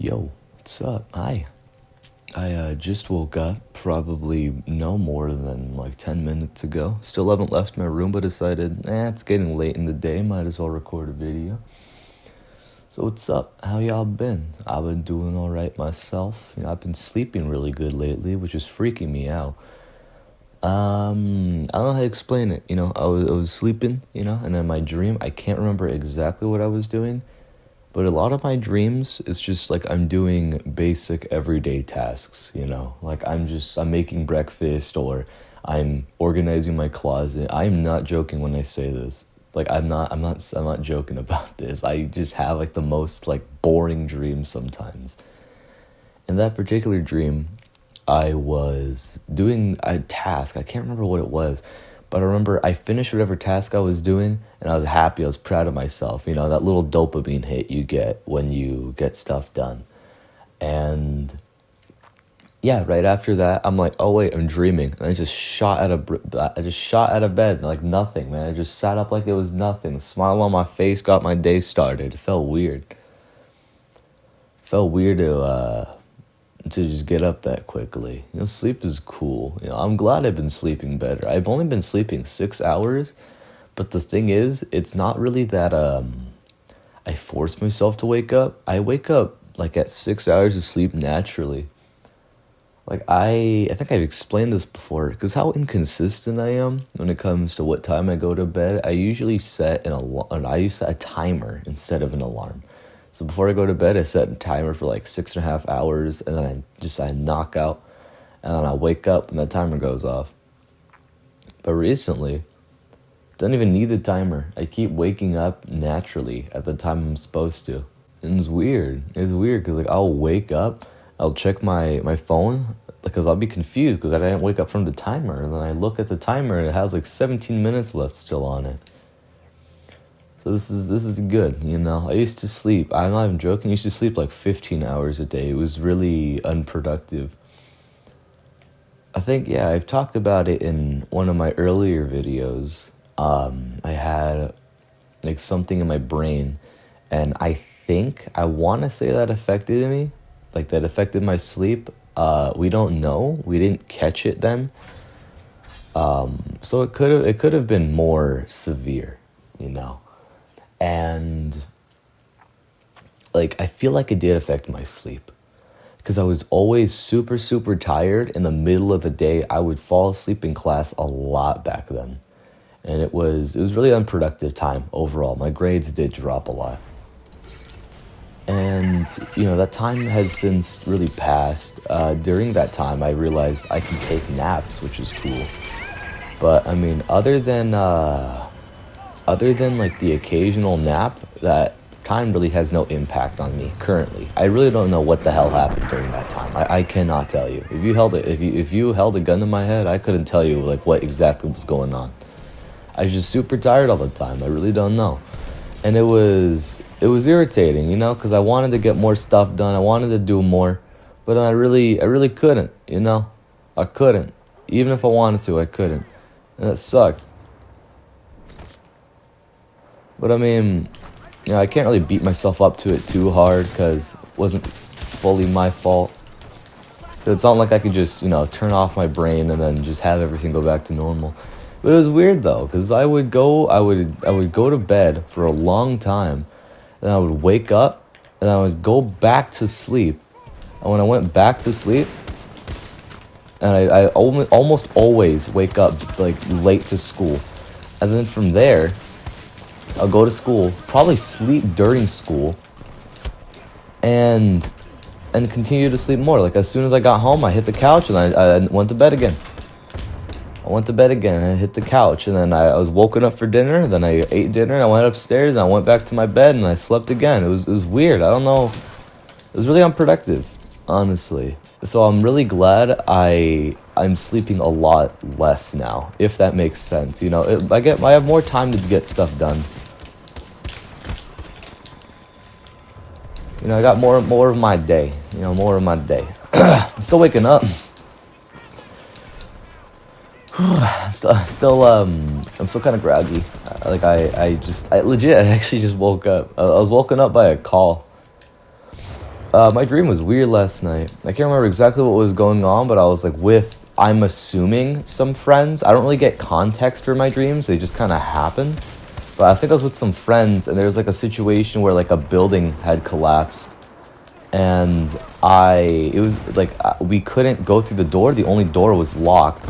Yo, what's up? Hi. I just woke up probably no more than like 10 minutes ago. Still haven't left my room, but decided, it's getting late in the day, might as well record a video. So what's up? How y'all been? I've been doing alright myself. I've been sleeping really good lately, which is freaking me out. I don't know how to explain it. I was sleeping, and in my dream, I can't remember exactly what I was doing. But a lot of my dreams, it's just like I'm doing basic everyday tasks, Like I'm making breakfast or I'm organizing my closet. I'm not joking when I say this. Like I'm not joking about this. I just have like the most like boring dreams sometimes. In that particular dream, I was doing a task. I can't remember what it was. But I remember I finished whatever task I was doing, and I was happy. I was proud of myself. That little dopamine hit you get when you get stuff done. And yeah, right after that, I'm like, oh wait, I'm dreaming. And I just shot out of bed like nothing, man. I just sat up like it was nothing. A smile on my face, got my day started. It felt weird. To just get up that quickly. Sleep is cool. I'm glad I've been sleeping better. I've only been sleeping 6 hours, but the thing is, it's not really that I force myself to wake up. I wake up like at 6 hours of sleep naturally. Like I think I've explained this before, because how inconsistent I am when it comes to what time I go to bed. I usually set a timer instead of an alarm. So before I go to bed, I set a timer for like 6.5 hours, and then I knock out, and then I wake up and the timer goes off. But recently, don't even need the timer. I keep waking up naturally at the time I'm supposed to. And it's weird. It's weird because like I'll wake up, I'll check my phone, because I'll be confused because I didn't wake up from the timer. And then I look at the timer and it has like 17 minutes left still on it. So this is good, I used to sleep, I'm not even joking, I used to sleep like 15 hours a day. It was really unproductive. I think, I've talked about it in one of my earlier videos. I had like something in my brain, and I want to say that affected me, like that affected my sleep. We don't know, we didn't catch it then. So it could have been more severe, And, like, I feel like it did affect my sleep. Because I was always super, super tired in the middle of the day. I would fall asleep in class a lot back then. And it was really unproductive time overall. My grades did drop a lot. And, that time has since really passed. During that time, I realized I can take naps, which is cool. But, I mean, other than like the occasional nap, that time really has no impact on me currently. I really don't know what the hell happened during that time. I cannot tell you. If you held a gun to my head, I couldn't tell you like what exactly was going on. I was just super tired all the time. I really don't know. And it was irritating, because I wanted to get more stuff done. I wanted to do more, but I really couldn't, I couldn't. Even if I wanted to, I couldn't. And that sucked. But I mean, I can't really beat myself up to it too hard because it wasn't fully my fault. It's not like I could just, turn off my brain and then just have everything go back to normal. But it was weird though, because I would go to bed for a long time, and I would wake up, and I would go back to sleep. And when I went back to sleep, and I almost always wake up like late to school, and then from there, I'll go to school, probably sleep during school, and continue to sleep more. Like as soon as I got home, I hit the couch and I went to bed again. I hit the couch, and then I was woken up for dinner. Then I ate dinner, and I went upstairs, and I went back to my bed, and I slept again. It was weird. I don't know. It was really unproductive, honestly. So I'm really glad I'm sleeping a lot less now, if that makes sense. I have more time to get stuff done. I got more of my day. I'm still waking up. I'm still kind of groggy. I actually just woke up. I was woken up by a call. My dream was weird last night. I can't remember exactly what was going on, but I was like with, I'm assuming, some friends. I don't really get context for my dreams, they just kind of happen. But I think I was with some friends, and there was like a situation where like a building had collapsed. And it was like we couldn't go through the door, the only door was locked.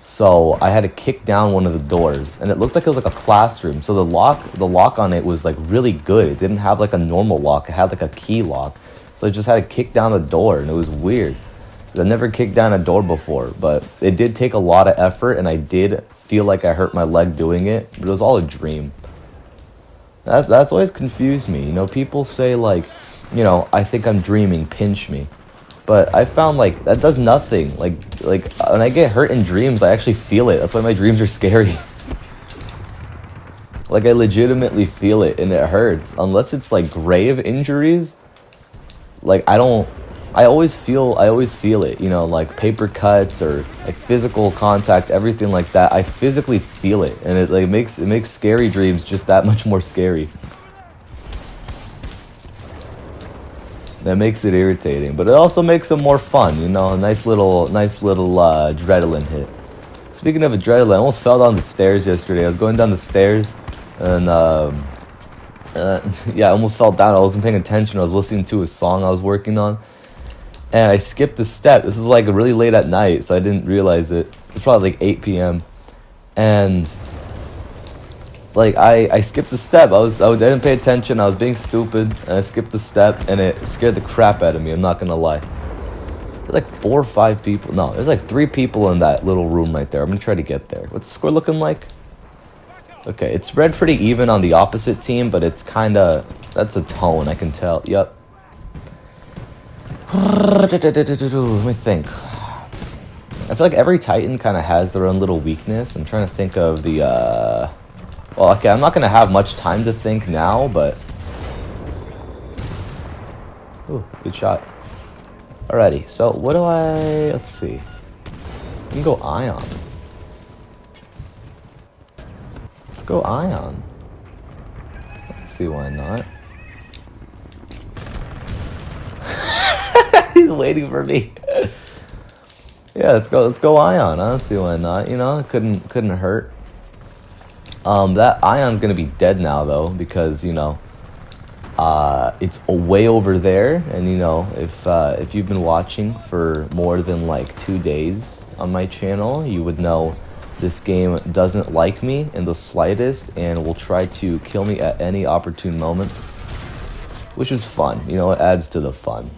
So I had to kick down one of the doors, and it looked like it was like a classroom. So the lock on it was like really good. It didn't have like a normal lock. It had like a key lock. So I just had to kick down the door, and it was weird. 'Cause I never kicked down a door before, but it did take a lot of effort, and I did feel like I hurt my leg doing it. But it was all a dream. That's always confused me. You know, people say like, you know, I think I'm dreaming, pinch me. But I found like that does nothing. Like when I get hurt in dreams, I actually feel it. That's why my dreams are scary. Like I legitimately feel it and it hurts. Unless it's like grave injuries, like I always feel it, you know, like paper cuts or like physical contact, everything like that. I physically feel it, and it like makes scary dreams just that much more scary. That makes it irritating, but it also makes them more fun, you know, a nice little adrenaline hit. Speaking of adrenaline, I almost fell down the stairs yesterday. I was going down the stairs, and yeah, I almost fell down. I wasn't paying attention. I was listening to a song I was working on, and I skipped a step. This is like really late at night, so I didn't realize it. It's probably like 8 p.m. And like I skipped a step. I didn't pay attention. I was being stupid, and I skipped a step, and it scared the crap out of me. I'm not gonna lie. There's like 4 or 5 people. No, there's like 3 people in that little room right there. I'm gonna try to get there. What's the score looking like? Okay, it's spread pretty even on the opposite team, but it's kinda, that's a tone, I can tell. Yep. Let me think. I feel like every Titan kind of has their own little weakness. I'm trying to think of the, well, okay, I'm not going to have much time to think now, but... Ooh, good shot. Alrighty, so what do I... Let's see. I can go Ion. Let's go Ion. Let's see, why not? He's waiting for me. Yeah, let's go Ion. I don't see why not. You know, it couldn't hurt. That Ion's gonna be dead now though, because you know, it's way over there, and you know, if you've been watching for more than like 2 days on my channel, you would know this game doesn't like me in the slightest, and will try to kill me at any opportune moment, which is fun. You know, it adds to the fun.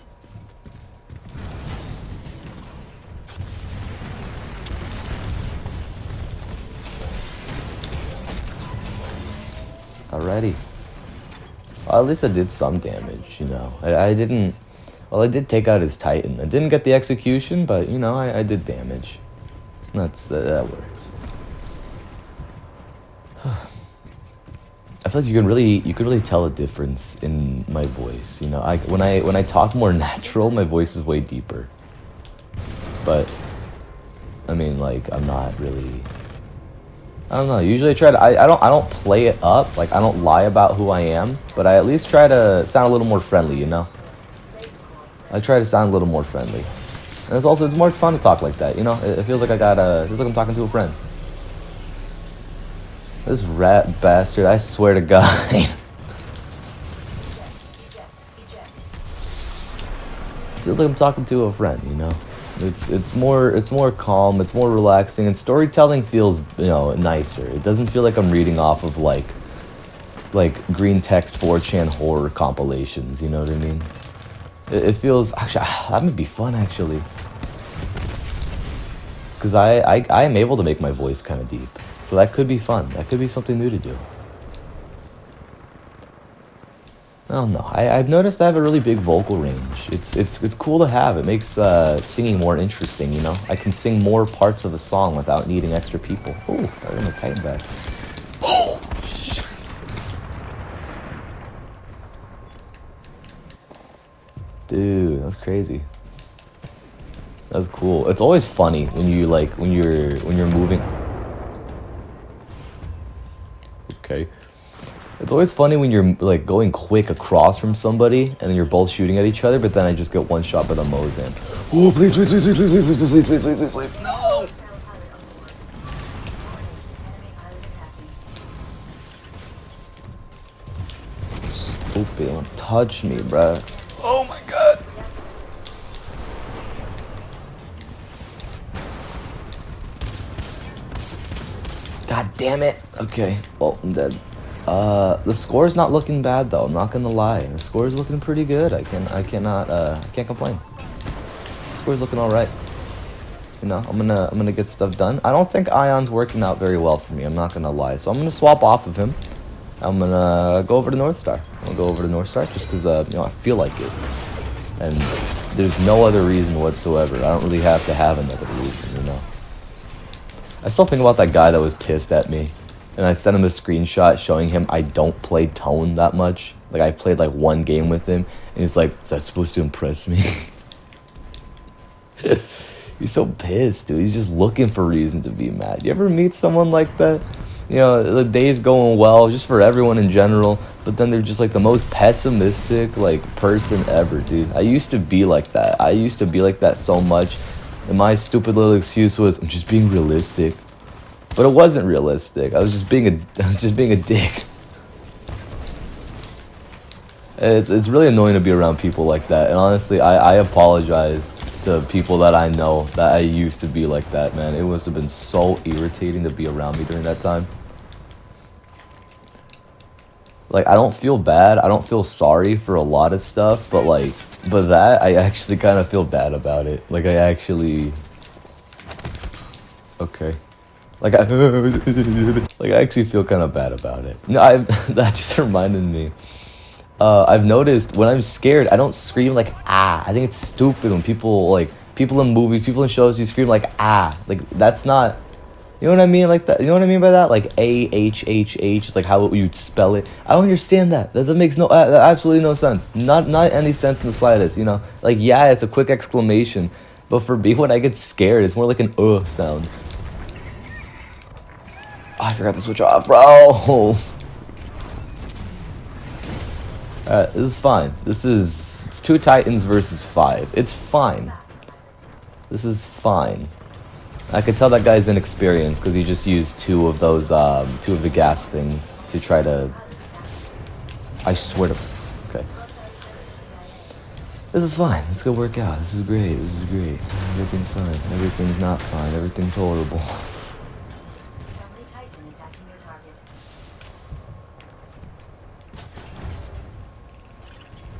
Alrighty. Well, at least I did some damage, you know. I didn't... Well, I did take out his Titan. I didn't get the execution, but, you know, I did damage. That works. I feel like you can really tell a difference in my voice, you know. When I talk more natural, my voice is way deeper. But, I mean, like, I'm not really... I don't know. Usually I try to... I don't play it up. Like, I don't lie about who I am. But I at least try to sound a little more friendly, you know? I try to sound a little more friendly. And it's more fun to talk like that, you know? It feels like it feels like I'm talking to a friend. This rat bastard, I swear to God. Feels like I'm talking to a friend, you know? It's more calm, it's more relaxing, and storytelling feels, you know, nicer. It doesn't feel like I'm reading off of like green text 4chan horror compilations, you know what I mean? It feels, actually, that would be fun actually. Because I am able to make my voice kind of deep. So that could be fun. That could be something new to do. I don't know. I've noticed I have a really big vocal range. It's cool to have. It makes singing more interesting, you know? I can sing more parts of a song without needing extra people. Ooh, I got my Titan back. Dude, that's crazy. That's cool. It's always funny when you like when you're moving. Okay. It's always funny when you're like going quick across from somebody and then you're both shooting at each other, but then I just get one shot by the Mozan. Oh, please, please, please, please, please, please, please, please, please, please, please, please. No! Stupid, don't touch me, bruh. Oh my god. God damn it. Okay, well, I'm dead. The score's not looking bad though, I'm not gonna lie. The score's looking pretty good. I can't complain. The score's looking alright. You know, I'm gonna get stuff done. I don't think Ion's working out very well for me, I'm not gonna lie. So I'm gonna swap off of him. I'm gonna go over to North Star. I'll go over to North Star just because, you know, I feel like it. And there's no other reason whatsoever. I don't really have to have another reason, you know. I still think about that guy that was pissed at me. And I sent him a screenshot showing him I don't play Tone that much. Like, I played like one game with him. And he's like, is that supposed to impress me? He's so pissed, dude. He's just looking for reason to be mad. You ever meet someone like that? You know, the day's going well, just for everyone in general, but then they're just like the most pessimistic, like, person ever, dude. I used to be like that. I used to be like that so much, and my stupid little excuse was, I'm just being realistic. But it wasn't realistic. I was just being a dick. It's really annoying to be around people like that, and honestly, I apologize to people that I know that I used to be like that, man. It must have been so irritating to be around me during that time. Like, I don't feel bad. I don't feel sorry for a lot of stuff, but that, I actually kind of feel bad about it. Like, I actually... Okay. Like, I actually feel kind of bad about it. No, that just reminded me. I've noticed when I'm scared, I don't scream like, ah. I think it's stupid when people in movies, people in shows, you scream like, ah. Like, that's not... You know what I mean? Like that. You know what I mean by that? Like AHHH. It's like how you'd spell it. I don't understand that. That makes absolutely no sense. Not any sense in the slightest. You know, like, yeah, it's a quick exclamation, but for me, when I get scared, it's more like an sound. Oh, I forgot to switch off, bro. This is fine. It's 2 Titans versus 5. It's fine. This is fine. I could tell that guy's inexperienced because he just used 2 of those, 2 of the gas things to try to... I swear to... Okay. This is fine. This could work out. This is great. This is great. Everything's fine. Everything's not fine. Everything's horrible.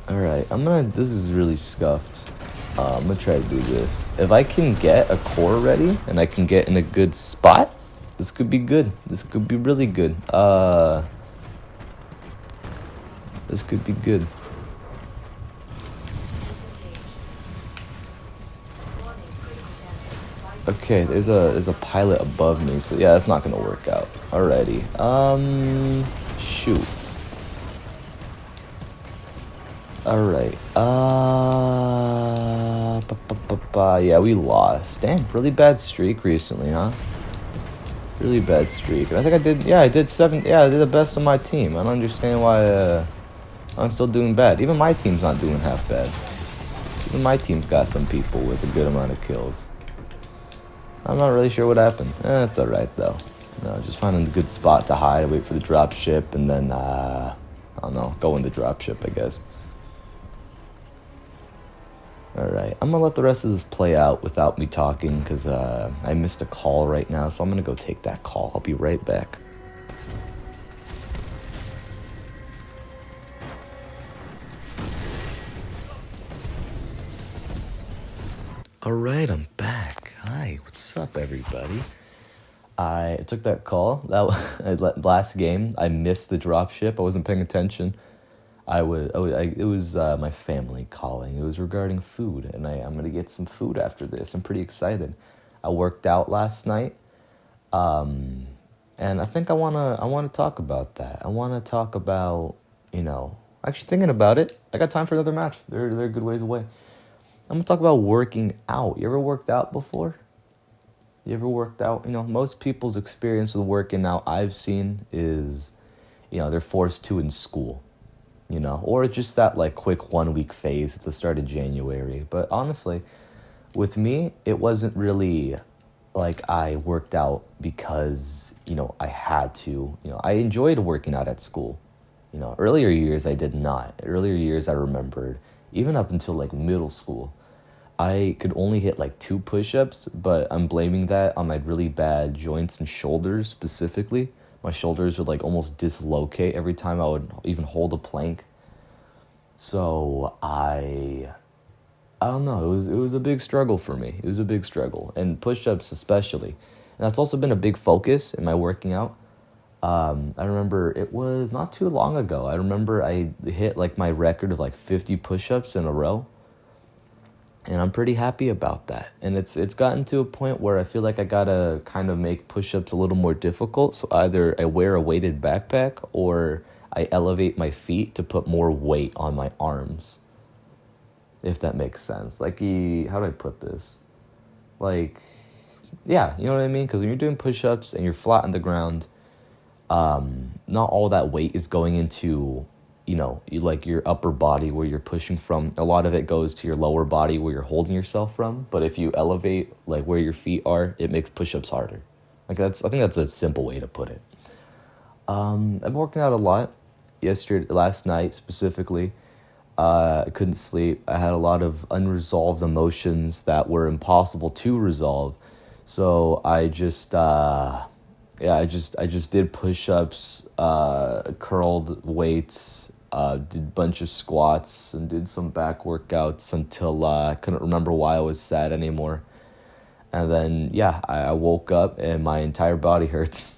Alright, this is really scuffed. I'm gonna try to do this. If I can get a core ready, and I can get in a good spot, this could be good. This could be really good. This could be good. Okay, there's a pilot above me, so yeah, that's not gonna work out. Alrighty. Shoot. Alright, yeah, we lost. Damn, really bad streak recently, huh? Really bad streak. And I think I did 7, I did the best of my team. I don't understand why, I'm still doing bad. Even my team's not doing half bad. Even my team's got some people with a good amount of kills. I'm not really sure what happened. It's alright, though. No, just finding a good spot to hide, wait for the drop ship, and then, I don't know, go in the drop ship, I guess. Alright, I'm gonna let the rest of this play out without me talking, because I missed a call right now, so I'm gonna go take that call. I'll be right back. Alright, I'm back. Hi, what's up, everybody? I took that call. Last game, I missed the dropship. I wasn't paying attention. It was my family calling. It was regarding food, and I'm gonna get some food after this. I'm pretty excited. I worked out last night, and I think I wanna talk about that. I wanna talk about, actually thinking about it. I got time for another match. They're a good ways away. I'm gonna talk about working out. You ever worked out before? You ever worked out? Most people's experience with working out I've seen is they're forced to in school, or just that like quick 1 week phase at the start of January. But honestly, with me, it wasn't really like I worked out because, I had to. I enjoyed working out at school. Earlier years I did not. Earlier years I remembered, even up until like middle school, I could only hit like 2 push-ups, but I'm blaming that on my really bad joints and shoulders specifically. My shoulders would like almost dislocate every time I would even hold a plank. So I don't know, it was a big struggle for me. It was a big struggle, and push-ups especially. And that's also been a big focus in my working out. I remember it was not too long ago. I remember I hit like my record of like 50 push-ups in a row. And I'm pretty happy about that. And it's gotten to a point where I feel like I gotta kind of make push-ups a little more difficult. So either I wear a weighted backpack or I elevate my feet to put more weight on my arms. If that makes sense. Like, how do I put this? Like, yeah, you know what I mean? Because when you're doing push-ups and you're flat on the ground, not all that weight is going into, like your upper body where you're pushing from. A lot of it goes to your lower body where you're holding yourself from. But if you elevate like where your feet are, it makes push-ups harder. I think that's a simple way to put it. I've been working out a lot. Last night specifically, I couldn't sleep. I had a lot of unresolved emotions that were impossible to resolve. So I just did push-ups, curled weights, did a bunch of squats, and did some back workouts until I couldn't remember why I was sad anymore. And then, I woke up and my entire body hurts.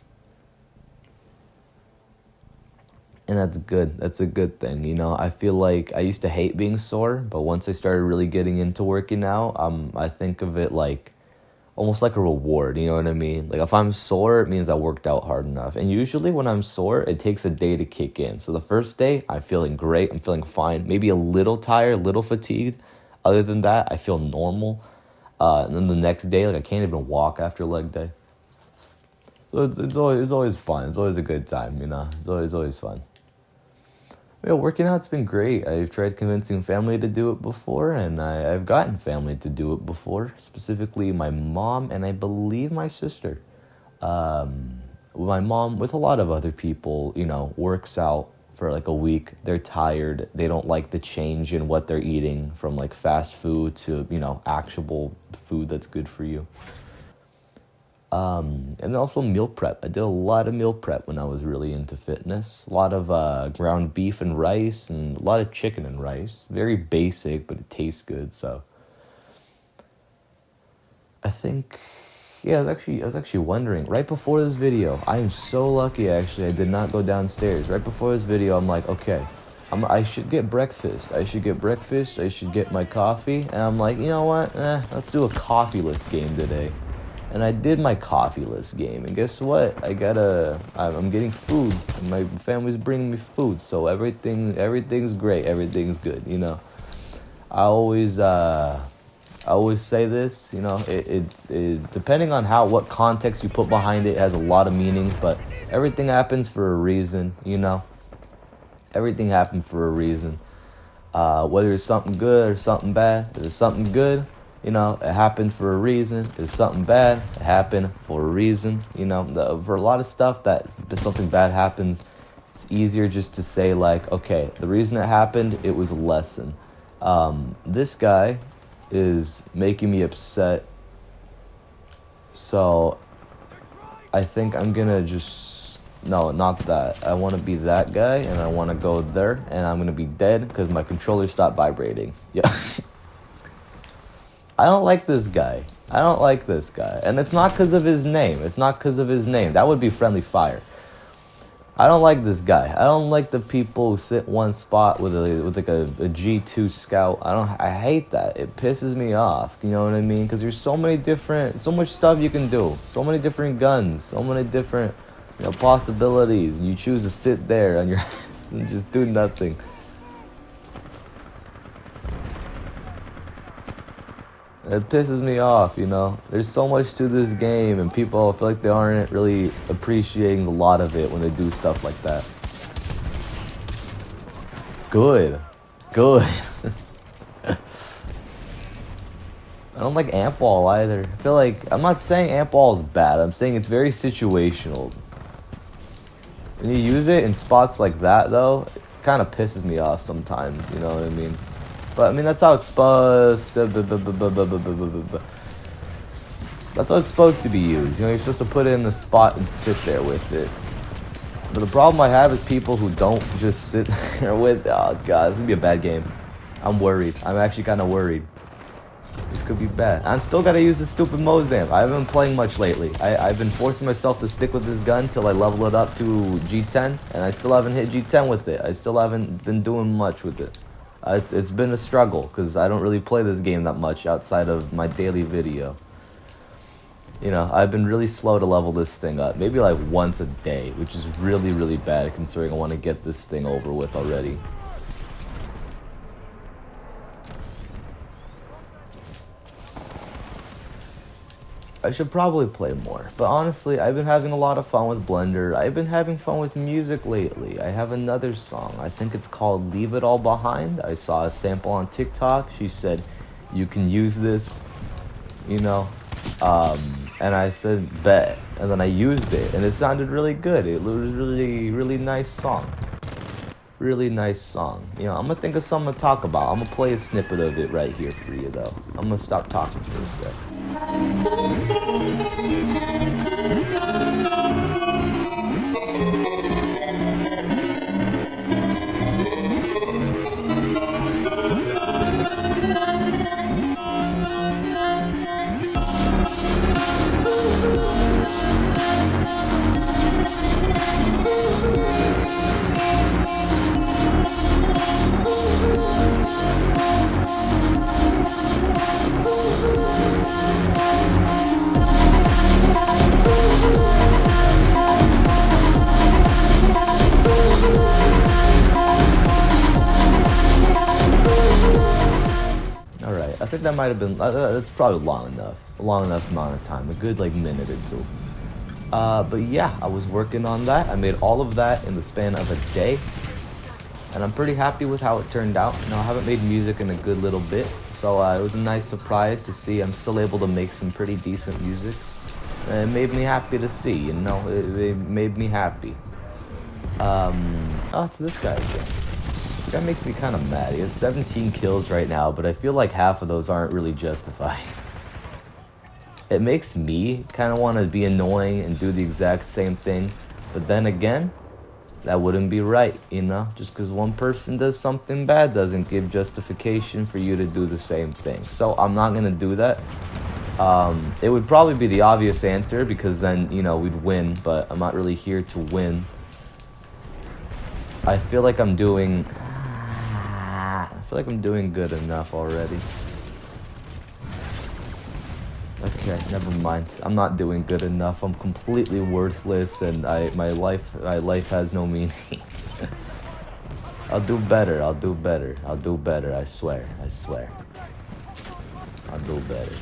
And that's good. That's a good thing, I feel like I used to hate being sore, but once I started really getting into working out, I think of it like almost like a reward, you know what I mean? Like if I'm sore, it means I worked out hard enough. And usually when I'm sore, it takes a day to kick in. So the first day, I'm feeling great. I'm feeling fine. Maybe a little tired, a little fatigued. Other than that, I feel normal. And then the next day, like I can't even walk after leg day. So it's always fun. It's always a good time, It's always fun. Working out's been great. I've tried convincing family to do it before, and I've gotten family to do it before, specifically my mom and I believe my sister. My mom, with a lot of other people, works out for like a week. They're tired. They don't like the change in what they're eating from like fast food to, actual food that's good for you. And also meal prep. I did a lot of meal prep when I was really into fitness. A lot of ground beef and rice, and a lot of chicken and rice. Very basic, but it tastes good. So I think, I was actually wondering right before this video. I am so lucky. Actually, I did not go downstairs. Right before this video, I'm like, okay, I should get breakfast. I should get my coffee. And I'm like, you know what? Let's do a coffeeless game today. And I did my coffeeless game, and guess what? I'm getting food, and my family's bringing me food, so everything's great, everything's good, I always say this, it depending on what context you put behind it, it has a lot of meanings, but everything happens for a reason, Everything happened for a reason. Whether it's something good or something bad, if it's something good, it happened for a reason. If it's something bad, it happened for a reason. For a lot of stuff that something bad happens, it's easier just to say like, okay, the reason it happened, it was a lesson. This guy is making me upset, so I think I'm gonna no, not that. I want to be that guy, and I want to go there, and I'm gonna be dead because my controller stopped vibrating. Yeah. I don't like this guy. And it's not because of his name. That would be friendly fire. I don't like this guy. I don't like the people who sit one spot with like a G2 scout. I hate that. It pisses me off. You know what I mean? Because there's so much stuff you can do. So many different guns. So many different possibilities. And you choose to sit there on your ass and just do nothing. It pisses me off, There's so much to this game, and people feel like they aren't really appreciating a lot of it when they do stuff like that. good. Good. I don't like amp wall either. I feel like, I'm not saying amp wall is bad. I'm saying it's very situational. When you use it in spots like that, though, it kind of pisses me off sometimes. You know what I mean? But I mean, that's how it's supposed to. That's how it's supposed to be used. You know, you're supposed to put it in the spot and sit there with it. But the problem I have is people who don't just sit there with. Oh god, this is gonna be a bad game. I'm worried. I'm actually kind of worried. This could be bad. I'm still gotta use this stupid Mozamp. I haven't been playing much lately. I've been forcing myself to stick with this gun till I level it up to G10, and I still haven't hit G10 with it. I still haven't been doing much with it. It's been a struggle, because I don't really play this game that much outside of my daily video. You know, I've been really slow to level this thing up. Maybe like once a day, which is really, really bad considering I want to get this thing over with already. I should probably play more, but honestly, I've been having a lot of fun with Blender. I've been having fun with music lately. I have another song. I think it's called Leave It All Behind. I saw a sample on TikTok. She said, you can use this, you know, and I said, bet. And then I used it, and it sounded really good. It was really, really nice song. Really nice song. You know, I'm gonna think of something to talk about. I'm gonna play a snippet of it right here for you, though. I'm gonna stop talking for a sec. Alright, I think that might have been, that's probably long enough amount of time, a good like minute or two. But yeah, I was working on that. I made all of that in the span of a day, and I'm pretty happy with how it turned out. You know, I haven't made music in a good little bit, so it was a nice surprise to see I'm still able to make some pretty decent music. And it made me happy to see, you know, it made me happy. Oh, it's this guy again. This guy makes me kind of mad. He has 17 kills right now, but I feel like half of those aren't really justified. It makes me kind of want to be annoying and do the exact same thing, but then again, that wouldn't be right, you know? Just because one person does something bad doesn't give justification for you to do the same thing. So I'm not going to do that. It would probably be the obvious answer, because then, you know, we'd win, but I'm not really here to win. I feel like I'm doing good enough already. Okay, never mind. I'm not doing good enough. I'm completely worthless, and my life has no meaning. I'll do better. I swear. I'll do better.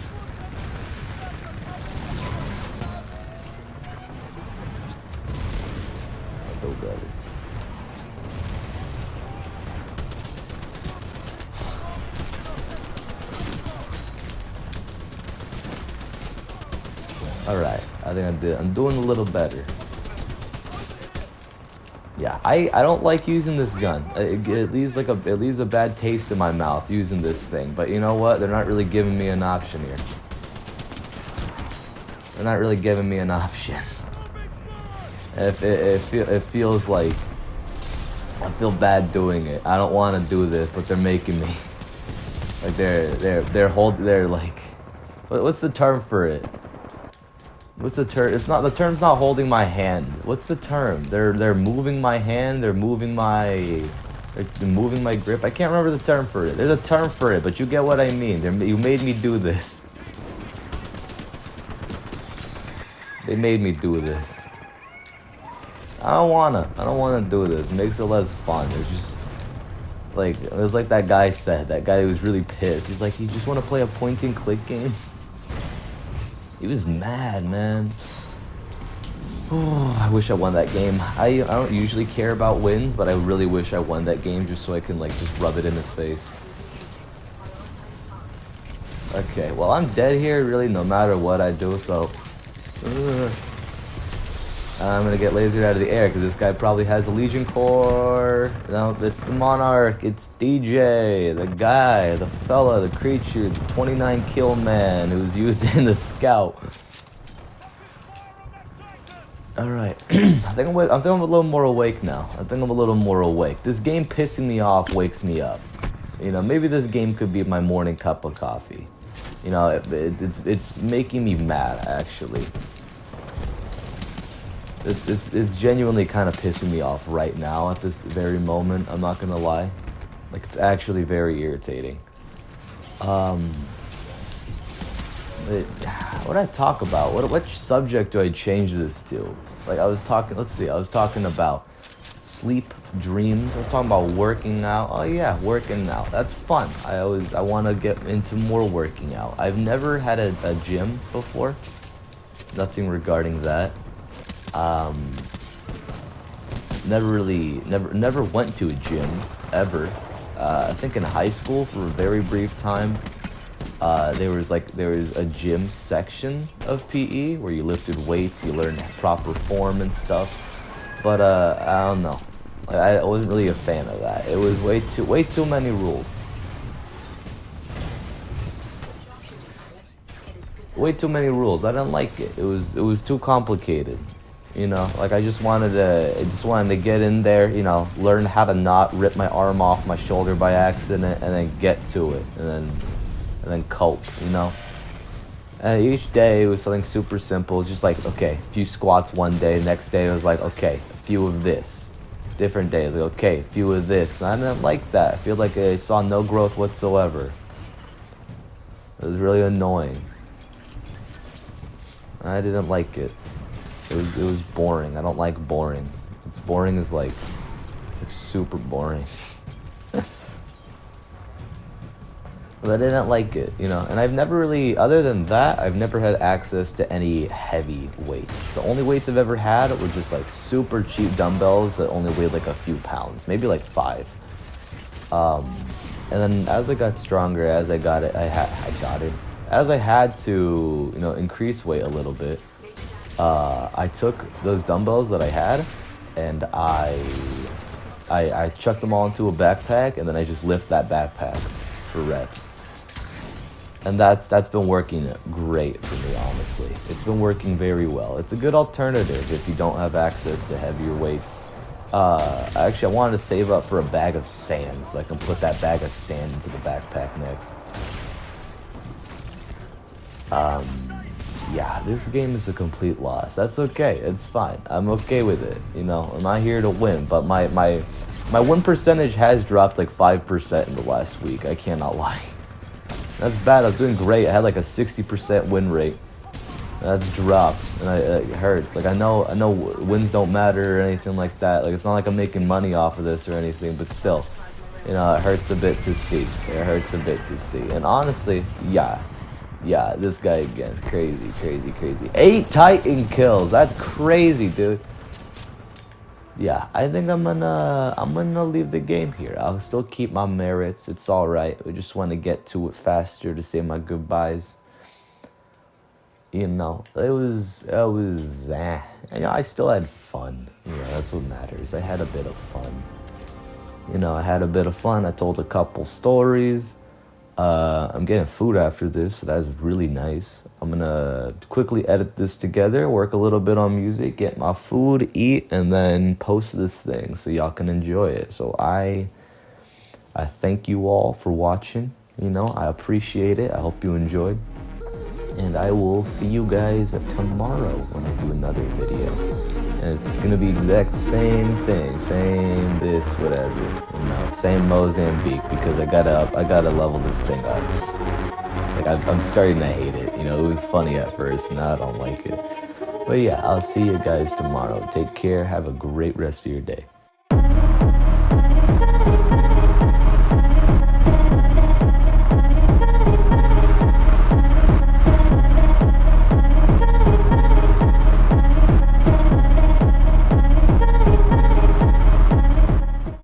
Alright, I think I'm doing a little better. Yeah, I don't like using this gun. It leaves a bad taste in my mouth using this thing. But you know what? They're not really giving me an option here. It feels like I feel bad doing it. I don't want to do this, but they're making me. Like they're like, what's the term for it? What's the term? The term's not holding my hand. What's the term? They're moving my hand. They're moving my grip. I can't remember the term for it. There's a term for it, but you get what I mean. You made me do this. They made me do this. I don't wanna do this. It makes it less fun. It's just like, it was like that guy said. That guy was really pissed. He's like, you just want to play a point and click game? He was mad, man. Oh, I wish I won that game. I don't usually care about wins, but I really wish I won that game just so I can like just rub it in his face. Okay, well I'm dead here really no matter what I do, so I'm gonna get lasered out of the air because this guy probably has a Legion Core. No, it's the Monarch, it's DJ, the guy, the fella, the creature, the 29 kill man who's using the scout. Alright, I think I'm a little more awake now. This game pissing me off wakes me up. You know, maybe this game could be my morning cup of coffee. You know, it's making me mad, actually. It's genuinely kind of pissing me off right now at this very moment, I'm not gonna lie. Like, it's actually very irritating. What did I talk about? What subject do I change this to? Like, I was talking about sleep, dreams. I was talking about working out. Oh yeah, working out. That's fun. I want to get into more working out. I've never had a gym before. Nothing regarding that. Never went to a gym ever. I think in high school for a very brief time, there was a gym section of PE where you lifted weights, you learned proper form and stuff. But I don't know. I wasn't really a fan of that. It was way too many rules. Way too many rules. I didn't like it. It was too complicated. You know, like I just wanted to get in there, you know, learn how to not rip my arm off my shoulder by accident, and then get to it, and then cope, you know. And each day it was something super simple. It was just like, okay, a few squats one day. Next day it was like, okay, a few of this. Different days, like, okay, a few of this. And I didn't like that. I feel like I saw no growth whatsoever. It was really annoying. I didn't like it. It was boring. I don't like boring. It's boring is like super boring. But I didn't like it, you know. And I've never really, other than that, I've never had access to any heavy weights. The only weights I've ever had were just like super cheap dumbbells that only weighed like a few pounds, maybe like 5. And then as I got stronger, as I had to, you know, increase weight a little bit. I took those dumbbells that I had, and I chucked them all into a backpack, and then I just lift that backpack for reps. And that's been working great for me, honestly. It's been working very well. It's a good alternative if you don't have access to heavier weights. Actually, I wanted to save up for a bag of sand, so I can put that bag of sand into the backpack next. Yeah, this game is a complete loss. That's okay. It's fine. I'm okay with it. You know, I'm not here to win, but my win percentage has dropped like 5% in the last week. I cannot lie. That's bad. I was doing great. I had like a 60% win rate. That's dropped, and it hurts. Like I know wins don't matter or anything like that. Like it's not like I'm making money off of this or anything, but still, you know, it hurts a bit to see. It hurts a bit to see. And honestly, yeah, this guy again, crazy. 8 Titan kills. That's crazy, dude. Yeah, I think I'm gonna leave the game here. I'll still keep my merits. It's all right. We just want to get to it faster to say my goodbyes. You know, it was. You know, I still had fun. You know, that's what matters. I had a bit of fun. You know, I had a bit of fun. I told a couple stories. I'm getting food after this, so that's really nice. I'm gonna quickly edit this together, work a little bit on music, get my food, eat, and then post this thing so y'all can enjoy it. So I thank you all for watching. You know, I appreciate it. I hope you enjoyed. And I will see you guys tomorrow when I do another video. And it's gonna be exact same thing, same this, whatever, you know, same Mozambique, because I gotta level this thing up. Like I'm starting to hate it. You know, it was funny at first, now I don't like it. But yeah, I'll see you guys tomorrow. Take care. Have a great rest of your day.